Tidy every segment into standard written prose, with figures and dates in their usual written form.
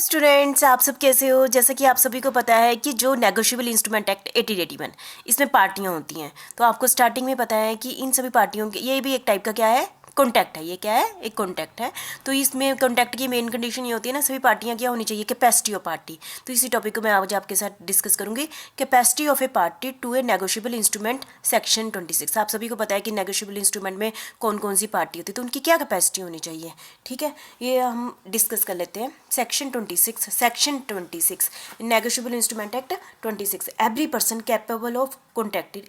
Students, आप सब कैसे हो। जैसा कि आप सभी को पता है कि जो नेगोशिएबल इंस्ट्रूमेंट एक्ट 1881 इसमें पार्टियां होती हैं, तो आपको स्टार्टिंग में पता है कि इन सभी पार्टियों के ये भी एक टाइप का क्या है, कॉन्टैक्ट है। ये क्या है, एक कॉन्टैक्ट है। तो इसमें कॉन्टैक्ट की मेन कंडीशन ये होती है ना, सभी पार्टियां क्या होनी चाहिए, कैपेसिटी ऑफ पार्टी। तो इसी टॉपिक को मैं आज आपके साथ डिस्कस करूंगी, capacity of a party to a negotiable instrument section 26। आप सभी को पता है कि नेगोशिएबल इंस्ट्रूमेंट में कौन कौन सी पार्टी होती है, तो उनकी क्या कैपेसिटी होनी चाहिए। ठीक है, ये हम डिस्कस कर लेते हैं। Section 26 negotiable instrument act 26। Every person capable of contacted,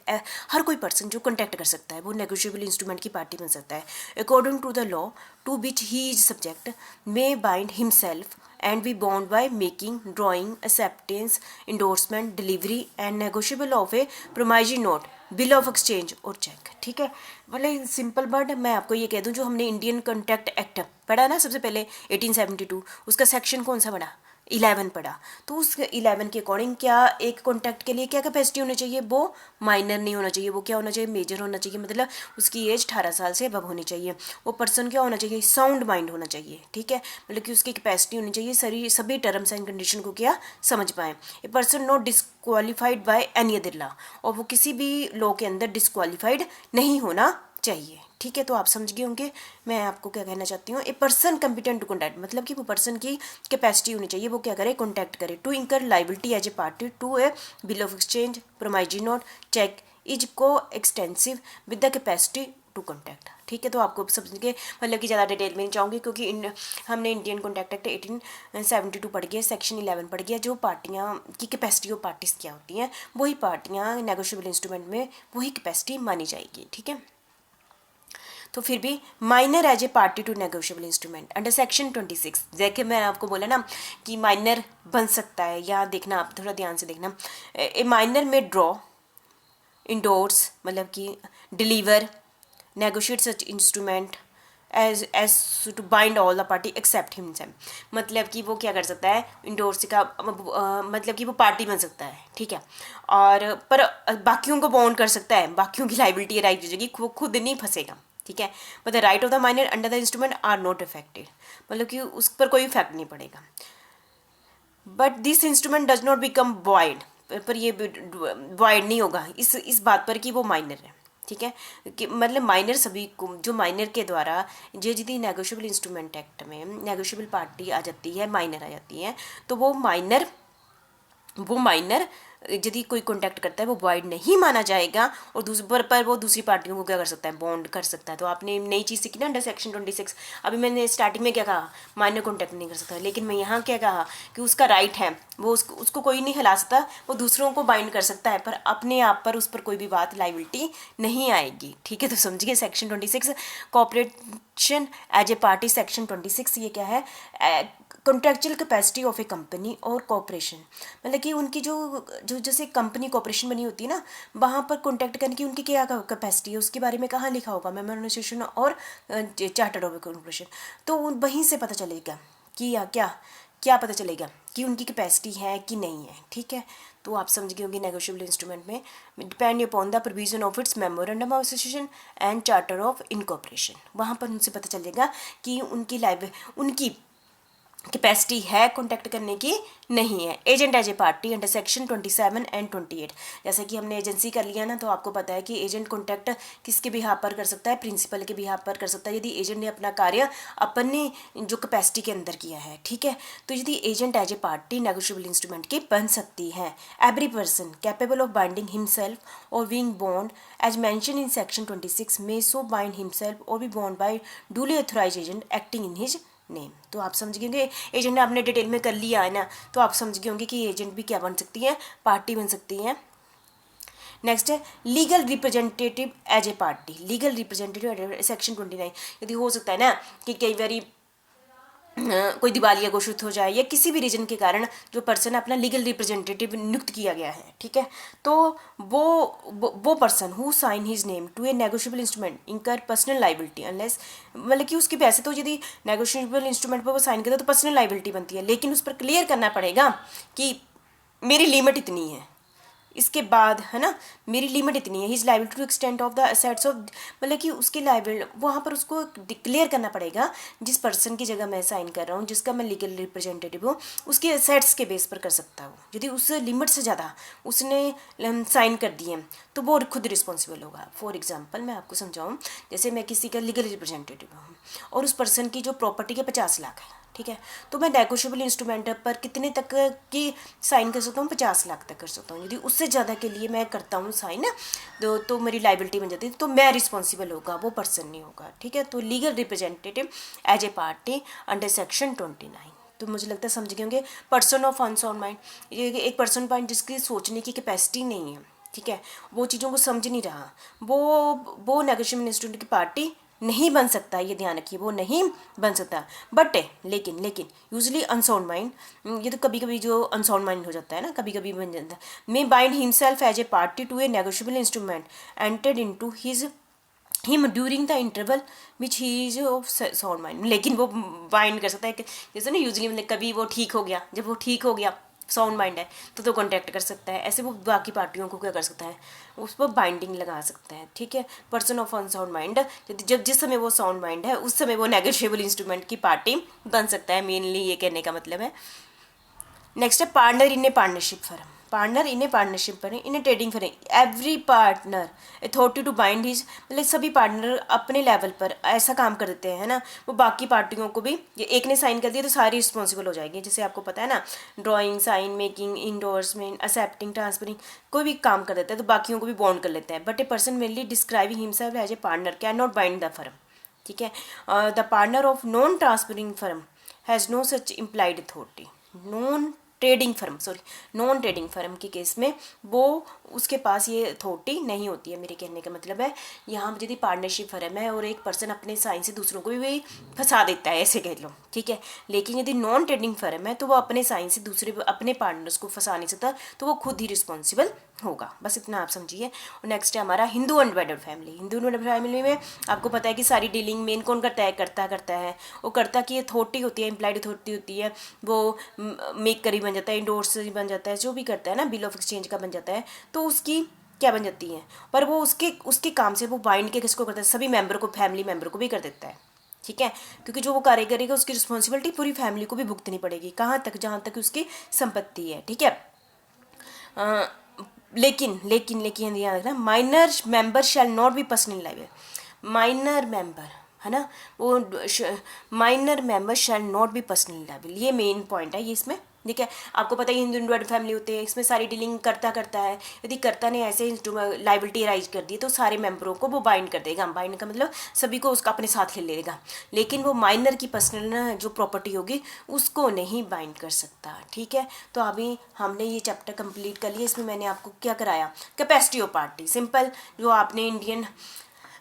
हर कोई पर्सन जो कॉन्टैक्ट कर सकता है वो नेगोशिएबल इंस्ट्रूमेंट की पार्टी बन सकता है। According to the law to which he is subject may bind himself and be bound by making, drawing, acceptance, endorsement, delivery and negotiable of a promissory note, bill of exchange और check. ठीक है, मतलब simple word मैं आपको ये कह दूं, जो हमने इंडियन कॉन्ट्रैक्ट एक्ट पढ़ा ना सबसे पहले 1872, उसका सेक्शन कौन सा पढ़ा, 11 पढ़ा। तो उस 11 के अकॉर्डिंग क्या एक कॉन्ट्रैक्ट के लिए क्या कैपेसिटी होनी चाहिए, वो माइनर नहीं होना चाहिए, वो क्या होना चाहिए, मेजर होना चाहिए। मतलब उसकी एज 18 साल से अबव होनी चाहिए। वो पर्सन क्या होना चाहिए, साउंड माइंड होना चाहिए। ठीक है, मतलब कि उसकी कैपेसिटी होनी चाहिए सभी टर्म्स एंड कंडीशन को क्या समझ पाए। A person not disqualified by any other law, और वो किसी भी लॉ के अंदर डिस्क्वालीफाइड नहीं होना चाहिए। ठीक है, तो आप समझ गए होंगे मैं आपको क्या कहना चाहती हूँ। A person competent to contact, मतलब कि वो पर्सन की कैपेसिटी होनी चाहिए, वो क्या करे, कॉन्टैक्ट करे। To incur liability as a party to a bill of exchange, promissory note, cheque is coextensive with the capacity to contact. ठीक है, तो आपको समझ के मतलब कि ज़्यादा डिटेल में नहीं चाहूँगी, क्योंकि हमने इंडियन कॉन्टैक्ट एक्ट 1872 पढ़ गया, सेक्शन 11 पढ़ गया। जो पार्टियाँ की कैपेसिटी ऑफ पार्टीज क्या होती हैं, वही पार्टियाँ नेगोशिएबल इंस्ट्रूमेंट में वही कैपेसिटी मानी जाएगी। ठीक है, तो फिर भी minor as a party to negotiable instrument under section 26। देखिए मैं आपको बोला ना कि माइनर बन सकता है, या देखना आप थोड़ा ध्यान से देखना। ए माइनर में ड्रॉ, इंडोर्स मतलब कि deliver, negotiate such instrument as to bind all the party except himself. मतलब कि वो क्या कर सकता है, इंडोर्स का मतलब कि वो पार्टी बन सकता है। ठीक है, और पर बाकियों को बाउंड कर सकता है, बाकियों की लाइबिलिटी राइट हो जाएगी, वो खुद नहीं फंसेगा। ठीक है, but the right of the minor under the instrument are not affected, मतलब कि उस पर कोई इफेक्ट नहीं पड़ेगा। But this instrument does not become void, पर ये वॉइड नहीं होगा इस बात पर कि वो माइनर है। ठीक है, कि मतलब माइनर सभी को, जो माइनर के द्वारा जो यदि नेगोशिएबल इंस्ट्रूमेंट एक्ट में नेगोशिएबल पार्टी आ जाती है, माइनर आ जाती है, तो वो माइनर यदि कोई कॉन्टैक्ट करता है वो वॉइड नहीं माना जाएगा, और दूसरी पर वो दूसरी पार्टियों को क्या कर सकता है, बॉन्ड कर सकता है। तो आपने नई चीज़ सीखी ना अंडर सेक्शन 26। अभी मैंने स्टार्टिंग में क्या कहा, माइनर कॉन्टैक्ट नहीं कर सकता, लेकिन मैं यहाँ क्या कहा कि उसका राइट है, वो उसको कोई नहीं हिला सकता, वो दूसरों को बाइंड कर सकता है, पर अपने आप पर उस पर कोई भी बात लाइबिलिटी नहीं आएगी। ठीक है, तो समझिए section 26 corporation as a party. Section 26 ये क्या है, contractual capacity of a company और कॉपरेशन, मतलब कि उनकी जो जैसे कंपनी कॉपरेशन बनी होती है ना, वहाँ पर कॉन्टैक्ट करने की उनकी क्या कैपेसिटी है, उसके बारे में कहाँ लिखा होगा, मेमोरेंडम एसोसिएशन और चार्टर ऑफ कॉर्पोरेशन। तो वहीं से पता चलेगा कि क्या पता चलेगा कि उनकी कैपेसिटी है कि नहीं है। ठीक है, तो आप समझ गए होंगे नेगोशिएबल इंस्ट्रूमेंट में depend upon the provision of its memorandum of association and charter of incorporation. वहाँ पर उनसे पता चलेगा कि उनकी कैपेसिटी है कॉन्टैक्ट करने की, नहीं है। Agent as a party under section 27 and 28, जैसे कि हमने एजेंसी कर लिया ना, तो आपको पता है कि एजेंट कॉन्टैक्ट किसके बिहाफ पर कर सकता है, प्रिंसिपल के बिहाफ पर कर सकता है, यदि एजेंट ने अपना कार्य अपने जो कैपेसिटी के अंदर किया है। ठीक है, तो यदि agent as a party negotiable instrument की बन सकती है। Every person capable of binding himself और being bound as mentioned in section 26 may so bind himself और be bound by duly authorise agent acting in his name. तो आप समझ गए होंगे, एजेंट आपने डिटेल में कर लिया है ना, तो आप समझ गए होंगे कि एजेंट भी क्या बन सकती है, पार्टी बन सकती है। नेक्स्ट है legal representative as a party. Legal representative section 29, यदि हो सकता है ना कि कई बारी कोई दिवालिया घोषित हो जाए या किसी भी रीजन के कारण जो पर्सन अपना लीगल रिप्रेजेंटेटिव नियुक्त किया गया है। ठीक है, तो वो person who sign his name to a negotiable instrument incur personal liability unless, मतलब कि उसकी वैसे तो यदि नेगोशिएबल इंस्ट्रूमेंट पर वो साइन करता है तो पर्सनल लाइबिलिटी बनती है, लेकिन उस पर क्लियर करना पड़ेगा कि मेरी लिमिट इतनी है, इसके बाद है ना मेरी लिमिट इतनी है, his liability to extent of the assets of, मतलब कि उसकी लाइबिलिटी वहाँ पर उसको डिक्लेयर करना पड़ेगा जिस पर्सन की जगह मैं साइन कर रहा हूँ, जिसका मैं लीगल रिप्रेजेंटेटिव हूँ, उसके असेट्स के बेस पर कर सकता हूँ। यदि उस लिमिट से ज़्यादा उसने साइन कर दिए तो वो खुद रिस्पॉन्सिबल होगा। फॉर एग्जाम्पल मैं आपको समझाऊँ, जैसे मैं किसी का लीगल रिप्रेजेंटेटिव हूँ और उस पर्सन की जो प्रॉपर्टी के 50 लाख है, ठीक है, तो मैं नेगोशिएबल इंस्ट्रूमेंट पर कितने तक की साइन कर सकता हूँ, 50 लाख तक कर सकता हूँ। यदि उससे ज़्यादा के लिए मैं करता हूँ साइन तो मेरी लाइबिलिटी बन जाती है, तो मैं रिस्पॉन्सिबल होगा, वो पर्सन नहीं होगा, ठीक है। तो legal representative as a party under section 29, तो मुझे लगता है समझ गए होंगे। पर्सन ऑफ अनसाउंड माइंड, ये एक पर्सन पॉइंट जिसकी सोचने की कैपेसिटी नहीं है, ठीक है, वो चीज़ों को समझ नहीं रहा, वो नेगोशिएबल इंस्ट्रूमेंट की पार्टी नहीं बन सकता, ये ध्यान रखिए, वो नहीं बन सकता। बट लेकिन यूजली अनसाउंड माइंड, ये तो कभी कभी जो अनसाउंड माइंड हो जाता है ना, कभी कभी बन जाता है, may bind himself as a party to a negotiable instrument entered into him during the interval which he is of sound mind. लेकिन वो बाइंड कर सकता है कि जैसे ना यूजली मतलब कभी वो ठीक हो गया, जब वो ठीक हो गया साउंड माइंड है तो कॉन्टैक्ट कर सकता है, ऐसे वो बाकी पार्टियों को क्या कर सकता है, उस पर बाइंडिंग लगा सकता है, ठीक है। पर्सन ऑफ अनसाउंड माइंड, जब जिस समय वो साउंड माइंड है उस समय वो नेगोशिएबल इंस्ट्रूमेंट की पार्टी बन सकता है, मेनली ये कहने का मतलब है। नेक्स्ट है partner in a partnership firm, partner in a partnership firm, in a trading firm, every partner authority to bind his, मतलब सभी पार्टनर अपने लेवल पर ऐसा काम कर देते हैं ना, वो बाकी पार्टियों को भी, ये एक ने साइन कर दिया तो सारी रिस्पॉन्सिबल हो जाएगी। जैसे आपको पता है ना, drawing, sign making, endorsement, accepting, transferring, कोई भी काम कर देता है तो बाकियों को भी बॉन्ड कर लेते हैं। But a person mainly describing himself as a partner can not bind the firm, ठीक है। The partner of non transferring firm has no such implied authority. Non trading firm के केस में वो उसके पास ये अथॉरिटी नहीं होती है। मेरे कहने का मतलब है, यहाँ यदि पार्टनरशिप फर्म है और एक पर्सन अपने साइन से दूसरों को भी फंसा देता है, ऐसे कह लो, ठीक है, लेकिन यदि नॉन ट्रेडिंग फर्म है तो वो अपने साइन से दूसरे अपने पार्टनर्स को फंसा नहीं सकता, तो वो खुद ही रिस्पॉन्सिबल होगा। बस इतना आप समझिए। और नेक्स्ट है हमारा Hindu undivided family. Hindu undivided family में आपको पता है कि सारी डीलिंग मेन कौन करता है, करता है वो करता की अथॉरिटी होती है, इम्प्लाइड अथॉरिटी होती है, वो मेक करी बन जाता है, इंडोर्स बन जाता है, जो भी करता है ना, बिल ऑफ एक्सचेंज का बन जाता है, तो उसकी क्या बन जाती है, पर वो उसके काम से वो बाइंड के किसको करता है, सभी मेंबर को, फैमिली मेंबर को भी कर देता है, ठीक है, क्योंकि जो वो कार्य करेगा उसकी रिस्पॉन्सिबिलिटी पूरी फैमिली को भी भुगतनी पड़ेगी, कहाँ तक, जहाँ तक उसकी संपत्ति है, ठीक है। लेकिन ध्यान रखना, minor member shall not be personally liable. Minor member है ना, वो minor member shall not be personally liable, ये मेन पॉइंट है ये इसमें, ठीक है। आपको पता है हिंदू इंडिविजुअल फैमिली होते हैं, इसमें सारी डीलिंग करता है, यदि करता ने ऐसे लाइबिलिटी राइज कर दी तो सारे मेंबरों को वो बाइंड कर देगा। बाइंड का मतलब सभी को उसका अपने साथ ले लेगा, लेकिन वो माइनर की पर्सनल जो प्रॉपर्टी होगी उसको नहीं बाइंड कर सकता, ठीक है। तो अभी हमने ये चैप्टर कंप्लीट कर लिया। इसमें मैंने आपको क्या कराया, कैपेसिटी ऑफ पार्टी, सिंपल जो आपने इंडियन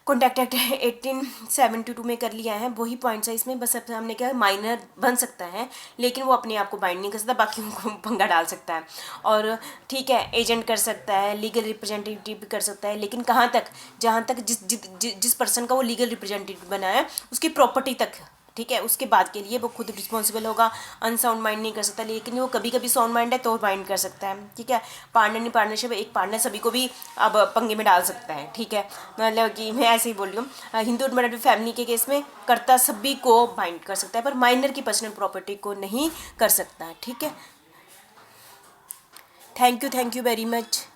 कॉन्टैक्ट एक्ट 1872 में कर लिया है वही पॉइंट्स है इसमें। बस हमने क्या, माइनर बन सकता है लेकिन वो अपने आप को बाइंड नहीं कर सकता, बाकियों को पंगा डाल सकता है, और ठीक है एजेंट कर सकता है, लीगल रिप्रेजेंटेटिव भी कर सकता है, लेकिन कहाँ तक, जहाँ तक जिस पर्सन का वो लीगल रिप्रेजेंटेटिव बनाया है उसकी प्रॉपर्टी तक, ठीक है, उसके बाद के लिए वो खुद रिस्पॉन्सिबल होगा। अनसाउंड माइंड नहीं कर सकता, लेकिन वो कभी कभी साउंड माइंड है तो बाइंड कर सकता है, ठीक है। पार्टनर नहीं, पार्टनरशिप एक पार्टनर सभी को भी अब पंगे में डाल सकता है, ठीक है, मतलब कि मैं ऐसे ही बोल रही हूँ। हिंदू मराठी फैमिली के केस में कर्ता सभी को बाइंड कर सकता है पर माइनर की पर्सनल प्रॉपर्टी को नहीं कर सकता, ठीक है। Thank you very much.